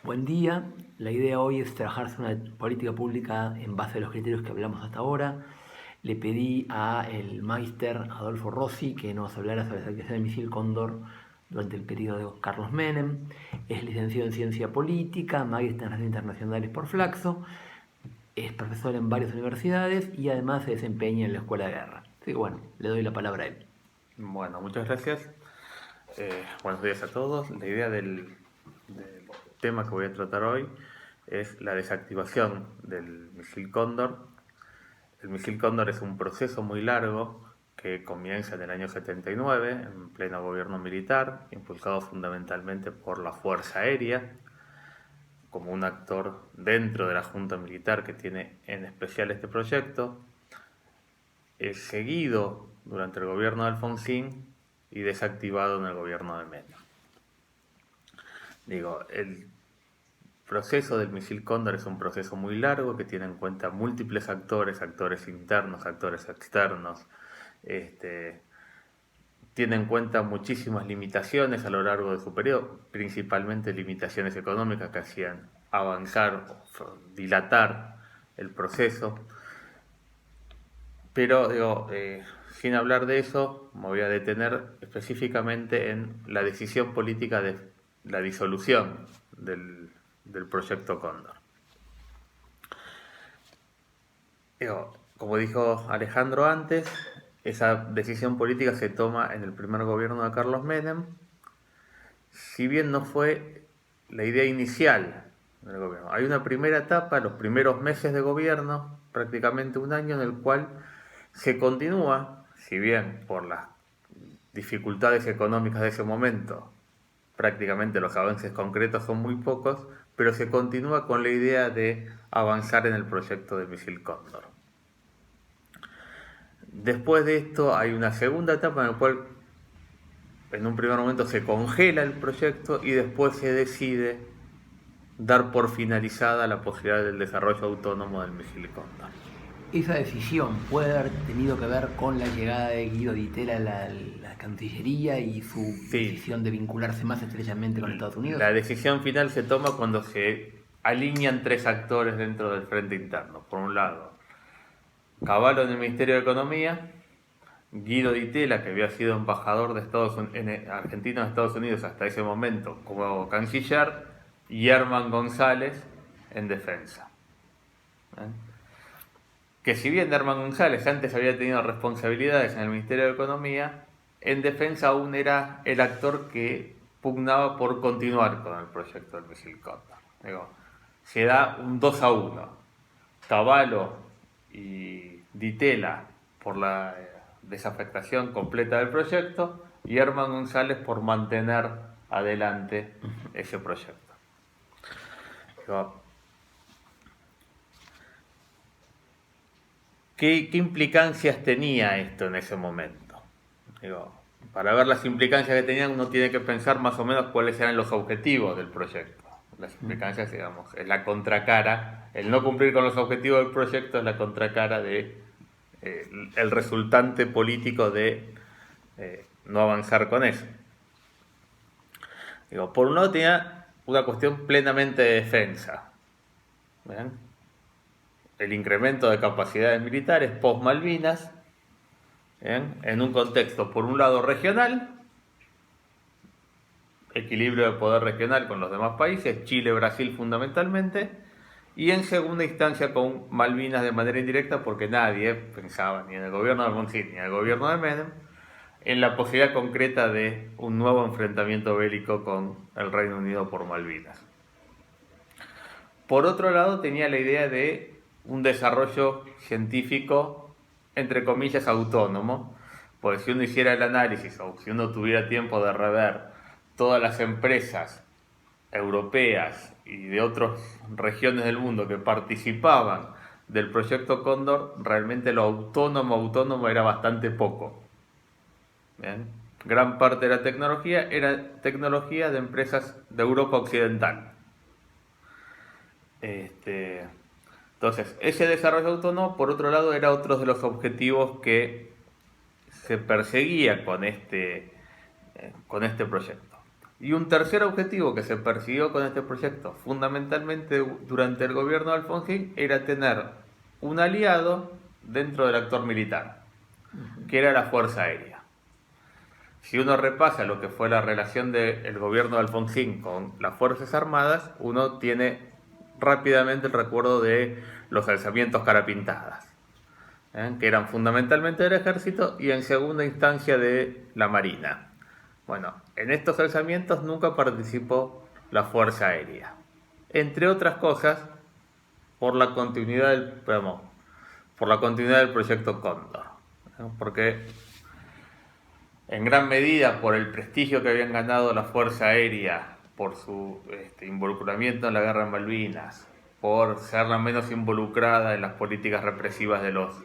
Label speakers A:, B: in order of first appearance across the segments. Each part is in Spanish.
A: Buen día. La idea hoy es trabajar sobre una política pública en base a los criterios que hablamos hasta ahora. Le pedí a el máster Adolfo Rossi que nos hablara sobre la activación del misil Cóndor durante el periodo de Carlos Menem. Es licenciado en Ciencia Política, máster en Relaciones Internacionales por Flaxo, es profesor en varias universidades y además se desempeña en la Escuela de Guerra. Así que bueno, le doy la palabra a él.
B: Bueno, muchas gracias. Buenos días a todos. La idea del tema que voy a tratar hoy es la desactivación del misil Cóndor. El misil Cóndor es un proceso muy largo que comienza en el año 79, en pleno gobierno militar, impulsado fundamentalmente por la Fuerza Aérea, como un actor dentro de la Junta Militar que tiene en especial este proyecto. Es seguido durante el gobierno de Alfonsín y desactivado en el gobierno de Menem. El proceso del misil Cóndor es un proceso muy largo que tiene en cuenta múltiples actores, actores internos, actores externos. Tiene en cuenta muchísimas limitaciones a lo largo de su periodo, principalmente limitaciones económicas que hacían avanzar, dilatar el proceso. Pero sin hablar de eso, me voy a detener específicamente en la decisión política de la disolución del proyecto Cóndor. Como dijo Alejandro antes, esa decisión política se toma en el primer gobierno de Carlos Menem, si bien no fue la idea inicial del gobierno. Hay una primera etapa, los primeros meses de gobierno, prácticamente un año, en el cual se continúa, si bien por las dificultades económicas de ese momento, prácticamente los avances concretos son muy pocos, pero se continúa con la idea de avanzar en el proyecto del misil Cóndor. Después de esto hay una segunda etapa en la cual en un primer momento se congela el proyecto y después se decide dar por finalizada la posibilidad del desarrollo autónomo del misil Cóndor.
A: Esa decisión puede haber tenido que ver con la llegada de Guido Di Tella a la Cancillería y su decisión de vincularse más estrechamente con Estados Unidos.
B: La decisión final se toma cuando se alinean tres actores dentro del frente interno. Por un lado, Cavallo en el Ministerio de Economía, Guido Di Tella, que había sido embajador de argentino en Estados Unidos hasta ese momento como canciller, y Herman González en defensa. Que si bien Herman González antes había tenido responsabilidades en el Ministerio de Economía, en defensa aún era el actor que pugnaba por continuar con el proyecto del misil Cóndor. Se da un 2-1. Cavallo y Di Tella por la desafectación completa del proyecto y Herman González por mantener adelante ese proyecto. ¿Qué implicancias tenía esto en ese momento? Para ver las implicancias que tenían uno tiene que pensar más o menos cuáles eran los objetivos del proyecto. Las implicancias, es la contracara. El no cumplir con los objetivos del proyecto es la contracara de el resultante político de no avanzar con eso. Por un lado tenía una cuestión plenamente de defensa. ¿Ven? El incremento de capacidades militares post-Malvinas, en un contexto, por un lado, regional, equilibrio de poder regional con los demás países, Chile, Brasil fundamentalmente, y en segunda instancia con Malvinas de manera indirecta, porque nadie pensaba, ni en el gobierno de Alfonsín ni en el gobierno de Menem, en la posibilidad concreta de un nuevo enfrentamiento bélico con el Reino Unido por Malvinas. Por otro lado, tenía la idea de un desarrollo científico, entre comillas, autónomo, porque si uno hiciera el análisis o si uno tuviera tiempo de rever todas las empresas europeas y de otras regiones del mundo que participaban del proyecto Cóndor, realmente lo autónomo era bastante poco. ¿Bien? Gran parte de la tecnología era tecnología de empresas de Europa Occidental. Entonces, ese desarrollo autónomo, por otro lado, era otro de los objetivos que se perseguía con este proyecto. Y un tercer objetivo que se persiguió con este proyecto, fundamentalmente durante el gobierno de Alfonsín, era tener un aliado dentro del actor militar, que era la Fuerza Aérea. Si uno repasa lo que fue la relación del gobierno de Alfonsín con las Fuerzas Armadas, uno tiene rápidamente el recuerdo de los alzamientos carapintadas, que eran fundamentalmente del ejército y en segunda instancia de la Marina. Bueno, en estos alzamientos nunca participó la Fuerza Aérea, entre otras cosas por la continuidad del proyecto Cóndor, ¿no? Porque en gran medida por el prestigio que habían ganado la Fuerza Aérea, por su involucramiento en la guerra en Malvinas, por ser la menos involucrada en las políticas represivas de los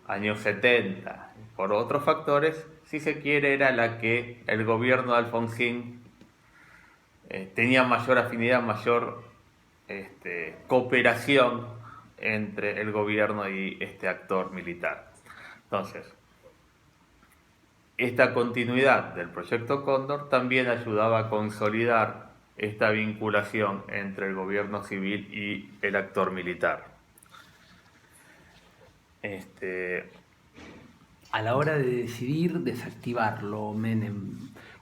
B: años 70, por otros factores, si se quiere, era la que el gobierno de Alfonsín tenía mayor afinidad, mayor cooperación entre el gobierno y este actor militar. Entonces, esta continuidad del proyecto Cóndor también ayudaba a consolidar esta vinculación entre el gobierno civil y el actor militar.
A: A la hora de decidir desactivarlo, Menem,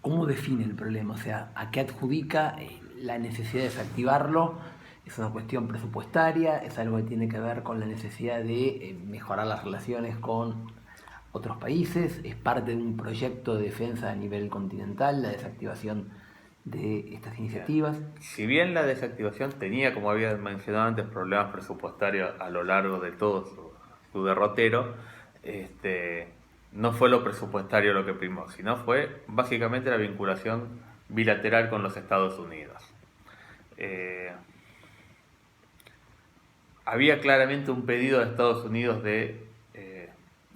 A: ¿cómo define el problema? O sea, ¿a qué adjudica la necesidad de desactivarlo? ¿Es una cuestión presupuestaria? ¿Es algo que tiene que ver con la necesidad de mejorar las relaciones con otros países? ¿Es parte de un proyecto de defensa a nivel continental, la desactivación de estas iniciativas?
B: Si bien la desactivación tenía, como había mencionado antes, problemas presupuestarios a lo largo de todo su derrotero, no fue lo presupuestario lo que primó, sino fue básicamente la vinculación bilateral con los Estados Unidos. Había claramente un pedido de Estados Unidos de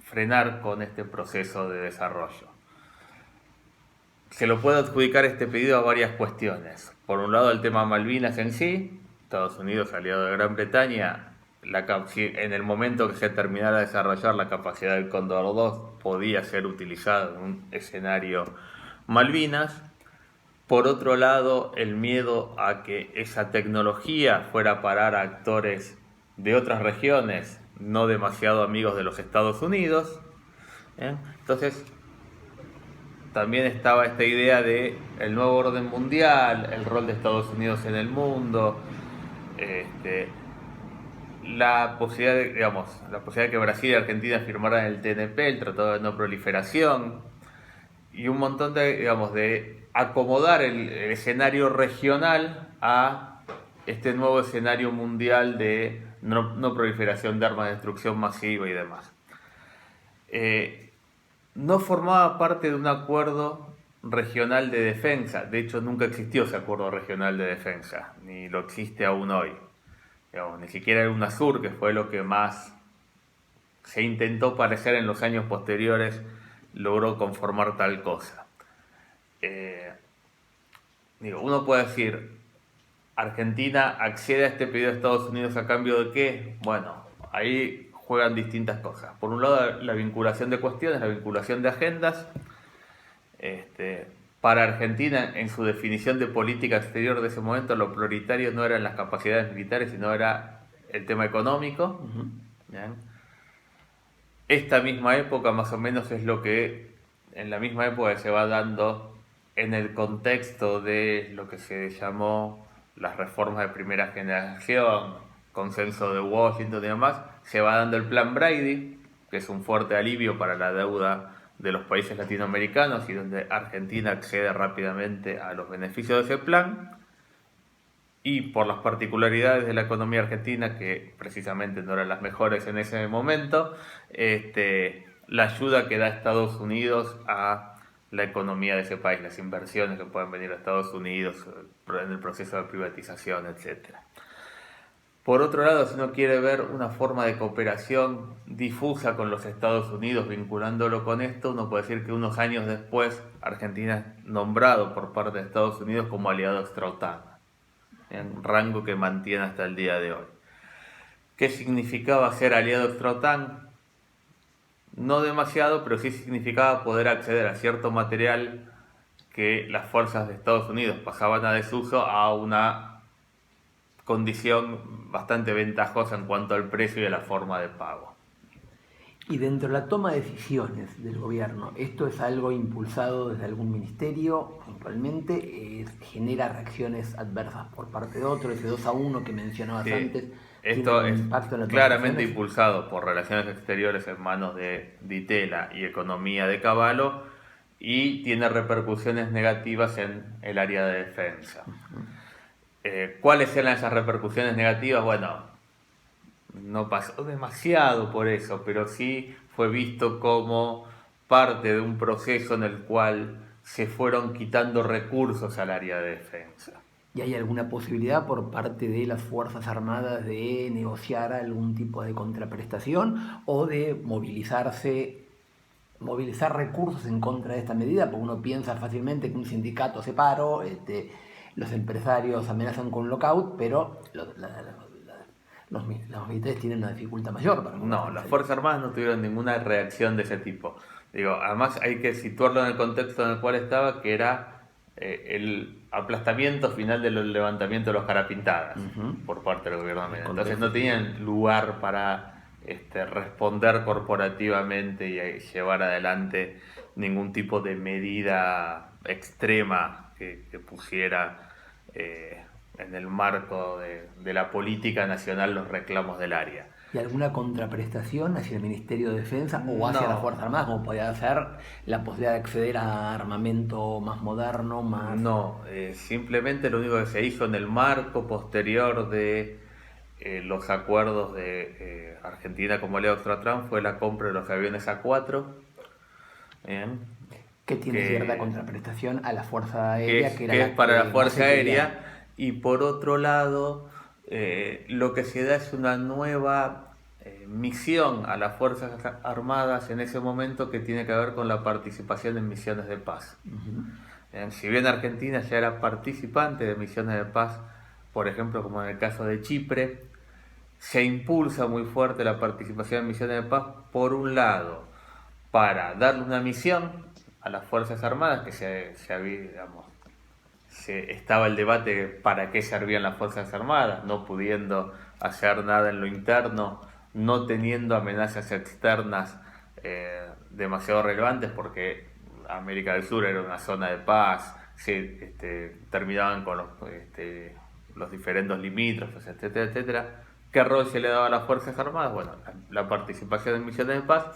B: frenar con este proceso de desarrollo. Se lo puede adjudicar este pedido a varias cuestiones. Por un lado, el tema Malvinas en sí. Estados Unidos, aliado de Gran Bretaña, en el momento que se terminara de desarrollar la capacidad del Cóndor 2, podía ser utilizado en un escenario Malvinas. Por otro lado, el miedo a que esa tecnología fuera a parar a actores de otras regiones, no demasiado amigos de los Estados Unidos. Entonces, también estaba esta idea de el nuevo orden mundial, el rol de Estados Unidos en el mundo, la posibilidad de que Brasil y Argentina firmaran el TNP, el Tratado de No Proliferación, y un montón de acomodar el escenario regional a este nuevo escenario mundial de no proliferación de armas de destrucción masiva y demás. No formaba parte de un acuerdo regional de defensa. De hecho, nunca existió ese acuerdo regional de defensa, ni lo existe aún hoy. Ni siquiera el UNASUR, que fue lo que más se intentó parecer en los años posteriores, logró conformar tal cosa. Uno puede decir, Argentina accede a este pedido de Estados Unidos a cambio de ¿qué? Bueno, ahí juegan distintas cosas. Por un lado, la vinculación de cuestiones, la vinculación de agendas. Para Argentina, en su definición de política exterior de ese momento, lo prioritario no eran las capacidades militares, sino era el tema económico. ¿Bien? Esta misma época, más o menos, es lo que en la misma época se va dando en el contexto de lo que se llamó las reformas de primera generación, consenso de Washington y demás, se va dando el Plan Brady, que es un fuerte alivio para la deuda de los países latinoamericanos y donde Argentina accede rápidamente a los beneficios de ese plan, y por las particularidades de la economía argentina, que precisamente no eran las mejores en ese momento, la ayuda que da Estados Unidos a la economía de ese país, las inversiones que pueden venir a Estados Unidos en el proceso de privatización, etc. Por otro lado, si uno quiere ver una forma de cooperación difusa con los Estados Unidos, vinculándolo con esto, uno puede decir que unos años después Argentina es nombrado por parte de Estados Unidos como aliado extra-OTAN, en rango que mantiene hasta el día de hoy. ¿Qué significaba ser aliado extra-OTAN? No demasiado, pero sí significaba poder acceder a cierto material que las fuerzas de Estados Unidos pasaban a desuso a una condición bastante ventajosa en cuanto al precio y a la forma de pago.
A: Y dentro de la toma de decisiones del gobierno, ¿esto es algo impulsado desde algún ministerio puntualmente? ¿Genera reacciones adversas por parte de otro? Ese 2-1 que mencionabas antes,
B: esto
A: ¿tiene
B: es
A: un impacto en la toma de
B: claramente
A: decisiones?
B: impulsado por Relaciones Exteriores en manos de Di Tella y Economía de Cavallo, y tiene repercusiones negativas en el área de defensa. ¿Cuáles eran esas repercusiones negativas? Bueno, no pasó demasiado por eso, pero sí fue visto como parte de un proceso en el cual se fueron quitando recursos al área de defensa.
A: ¿Y hay alguna posibilidad por parte de las Fuerzas Armadas de negociar algún tipo de contraprestación o de movilizar recursos en contra de esta medida? Porque uno piensa fácilmente que un sindicato hace paro, los empresarios amenazan con lockout, pero los militares tienen una dificultad mayor para
B: No,
A: moverse.
B: las Fuerzas Armadas no tuvieron ninguna reacción de ese tipo. Digo, además hay que situarlo en el contexto en el cual estaba, que era el aplastamiento final del levantamiento de los carapintadas por parte del gobierno armenio. Entonces no tenían lugar para responder corporativamente y llevar adelante ningún tipo de medida extrema que pusiera en el marco de la política nacional los reclamos del área.
A: ¿Y alguna contraprestación hacia el Ministerio de Defensa o hacia las Fuerzas Armadas, como podría ser la posibilidad de acceder a armamento más moderno, más...?
B: No, simplemente lo único que se hizo en el marco posterior de los acuerdos de Argentina con Valeo Trump fue la compra de los aviones A4.
A: Que tiene cierta contraprestación a la Fuerza Aérea,
B: que es para la Fuerza Aérea. Y por otro lado, lo que se da es una nueva misión a las Fuerzas Armadas en ese momento, que tiene que ver con la participación en misiones de paz. Si bien Argentina ya era participante de misiones de paz, por ejemplo, como en el caso de Chipre, se impulsa muy fuerte la participación en misiones de paz, por un lado, para darle una misión a las Fuerzas Armadas, que estaba el debate para qué servían las Fuerzas Armadas, no pudiendo hacer nada en lo interno, no teniendo amenazas externas demasiado relevantes, porque América del Sur era una zona de paz, terminaban con los diferendos limítrofes, etcétera, etcétera. ¿Qué rol se le daba a las Fuerzas Armadas? Bueno, la participación en misiones de paz.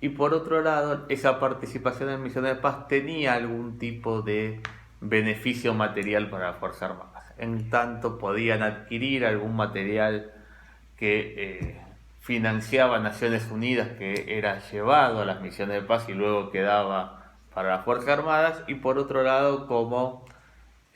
B: Y por otro lado, esa participación en misiones de paz tenía algún tipo de beneficio material para las Fuerzas Armadas. En tanto podían adquirir algún material que financiaba Naciones Unidas, que era llevado a las misiones de paz y luego quedaba para las Fuerzas Armadas. Y por otro lado, como,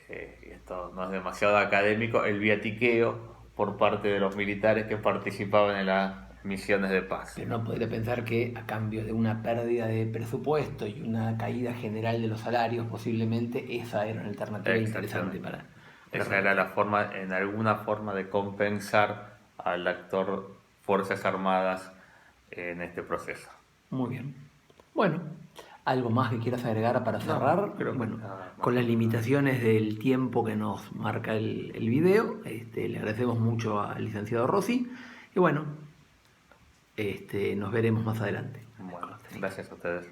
B: esto no es demasiado académico, el viatiqueo por parte de los militares que participaban en las misiones de paz.
A: Pero no podría pensar que a cambio de una pérdida de presupuesto y una caída general de los salarios, posiblemente esa era una alternativa interesante para...
B: Esa era la forma, en alguna forma, de compensar al actor Fuerzas Armadas en este proceso.
A: Muy bien. Bueno, ¿algo más que quieras agregar para cerrar?
B: No, creo que
A: bueno,
B: nada más.
A: Con las limitaciones del tiempo que nos marca el video, le agradecemos mucho al licenciado Rossi y bueno, nos veremos más adelante.
B: Bueno, gracias a ustedes.